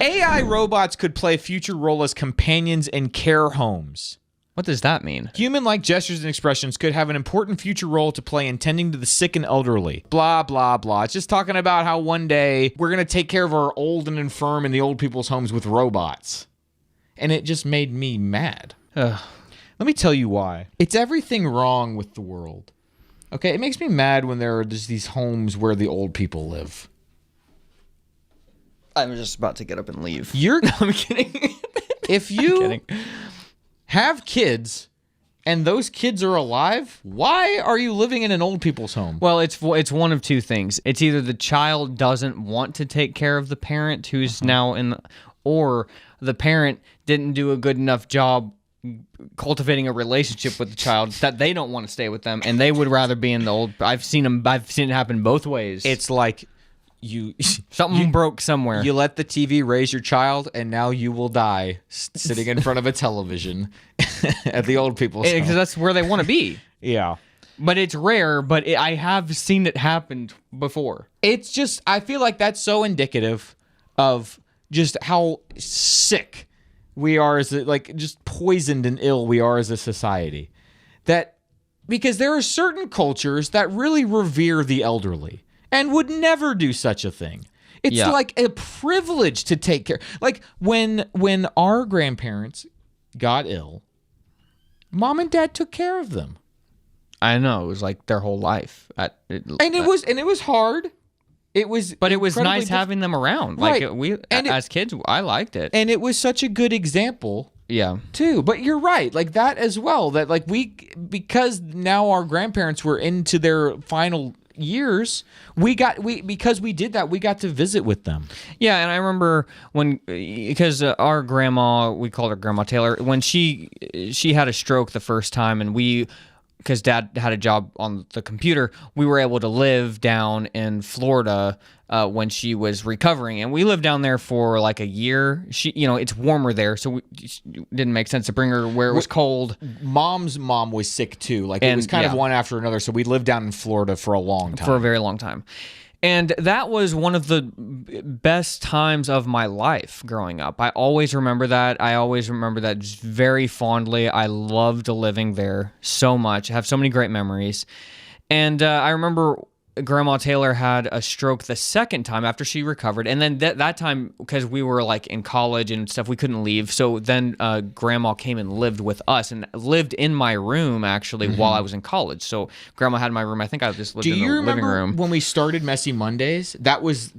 AI robots could play a future role as companions in care homes. What does that mean? Human-like gestures and expressions could have an important future role to play in tending to the sick and elderly. Blah, blah, blah. It's just talking about how one day we're going to take care of our old and infirm in the old people's homes with robots. And it just made me mad. Let me tell you why. It's everything wrong with the world. Okay, it makes me mad when there are just these homes where the old people live. I'm just about to get up and leave. I'm kidding. If you have kids and those kids are alive, why are you living in an old people's home? Well, it's one of two things. It's either the child doesn't want to take care of the parent who's now in, or the parent didn't do a good enough job cultivating a relationship with the child that they don't want to stay with them and they would rather be in the old. I've seen it happen both ways. It's like something broke somewhere. You let the TV raise your child, and now you will die sitting in front of a television at the old people's home. Because that's where they want to be. Yeah. But it's rare, but I have seen it happen before. It's just, I feel like that's so indicative of just how sick we are just poisoned and ill we are as a society. That, because there are certain cultures that really revere the elderly and would never do such a thing. It's like a privilege to take care. Like when our grandparents got ill, Mom and Dad took care of them. I know, it was like their whole life. It was hard. It was nice having them around. Right. Like as kids, I liked it. And it was such a good example. Yeah. Too. But you're right. Like that as well. That like because now our grandparents were into their final years, because we did that, we got to visit with them. Yeah, and I remember because our grandma, we called her Grandma Taylor, when she had a stroke the first time, and because Dad had a job on the computer, we were able to live down in Florida when she was recovering, and we lived down there for like a year. It's warmer there, so it didn't make sense to bring her where it was cold. Mom's mom was sick too. It was kind of one after another, so we lived down in Florida for a long time. For a very long time. And that was one of the best times of my life growing up. I always remember that. I always remember that just very fondly. I loved living there so much. I have so many great memories. And I remember Grandma Taylor had a stroke the second time after she recovered. And then that time, because we were like in college and stuff, we couldn't leave. So then Grandma came and lived with us and lived in my room actually while I was in college. So Grandma had my room. I think I just lived in the living room. Do you remember when we started Messy Mondays? That was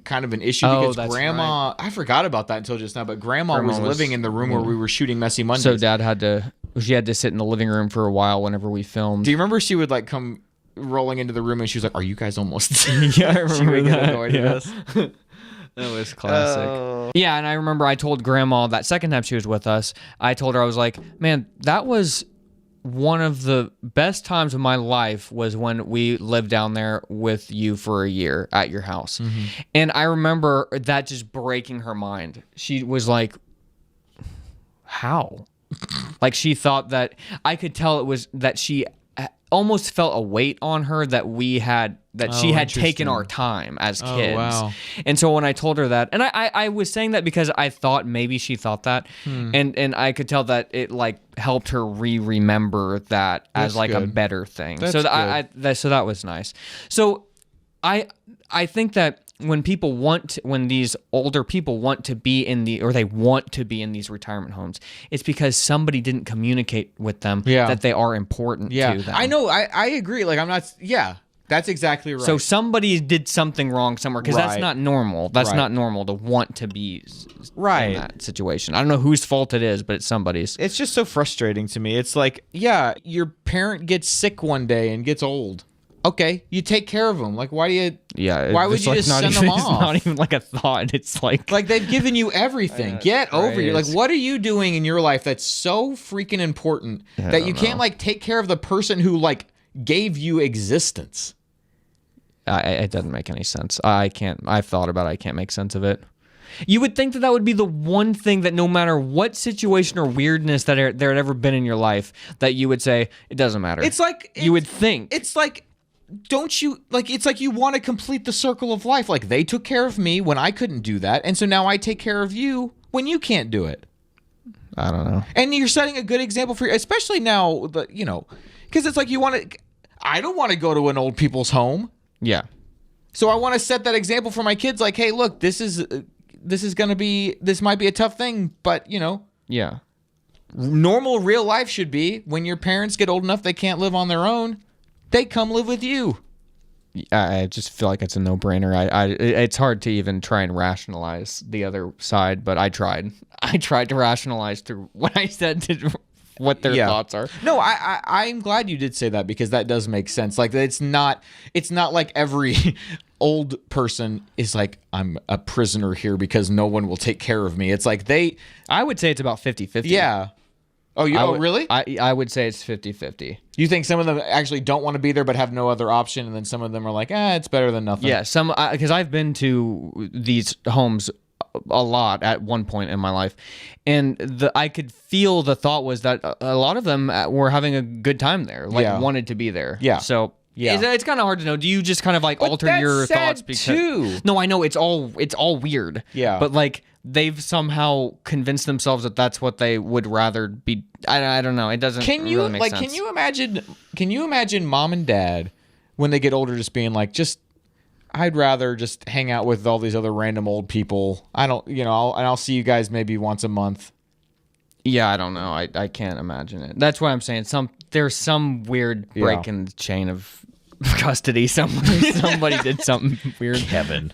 kind of an issue because Grandma, I forgot about that until just now, but Grandma was living in the room where we were shooting Messy Mondays. So Dad she had to sit in the living room for a while whenever we filmed. Do you remember she would like come rolling into the room and she was like, "Are you guys almost?" Yeah, I remember that. That was classic. Yeah, and I remember I told Grandma that second time she was with us, I told her, I was like, "Man, that was one of the best times of my life was when we lived down there with you for a year at your house." And I remember that just breaking her mind. She was like, "How?" Like she thought that, I could tell it was that she almost felt a weight on her that she had taken our time as kids. Wow. And so when I told her that, and I was saying that because I thought maybe she thought that, and I could tell that it like helped her remember that as like a better thing. So that was nice. So I think that when these older people want to be they want to be in these retirement homes, it's because somebody didn't communicate with them that they are important to them. I know. I agree. Like I'm not. Yeah, that's exactly right. So somebody did something wrong somewhere because that's not normal. That's not normal to want to be in that situation. I don't know whose fault it is, but it's somebody's. It's just so frustrating to me. It's like, your parent gets sick one day and gets old. Okay, you take care of them. Like, why do you? Yeah. Why would you just send them off? It's not even like a thought. It's like they've given you everything. Get over it. Like, what are you doing in your life that's so freaking important that you can't like take care of the person who like gave you existence? It doesn't make any sense. I can't. I've thought about it. I can't make sense of it. You would think that would be the one thing that no matter what situation or weirdness that there had ever been in your life, that you would say it doesn't matter. It's like you would think it's like don't you like it's like you want to complete the circle of life. Like they took care of me when I couldn't do that, and so now I take care of you when you can't do it. I don't know. And you're setting a good example for, especially now, because it's like I don't want to go to an old people's home. Yeah. So I want to set that example for my kids. Like, hey, look, this might be a tough thing, but Yeah. normal real life should be when your parents get old enough they can't live on their own, they come live with you. I just feel like it's a no-brainer. It's hard to even try and rationalize the other side, but I tried. I tried to rationalize through what I said to what their thoughts are. No, I'm glad you did say that, because that does make sense. Like it's not like every old person is like, I'm a prisoner here because no one will take care of me. It's like I would say it's about 50-50. Yeah. Oh, really? I would say it's 50-50. You think some of them actually don't want to be there but have no other option, and then some of them are like, it's better than nothing. Yeah, because I've been to these homes a lot at one point in my life, and I could feel the thought was that a lot of them were having a good time there, wanted to be there. Yeah. So yeah, it's kind of hard to know. Do you just kind of like But alter that's your sad thoughts because? too. No, I know it's all weird. Yeah. But like they've somehow convinced themselves that that's what they would rather be. I don't know. It doesn't. Really make sense. Can you imagine mom and dad when they get older just being like, I'd rather just hang out with all these other random old people. I'll see you guys maybe once a month. Yeah, I don't know. I can't imagine it. That's why I'm saying there's some weird break in the chain of custody somewhere. Somebody did something weird. Kevin.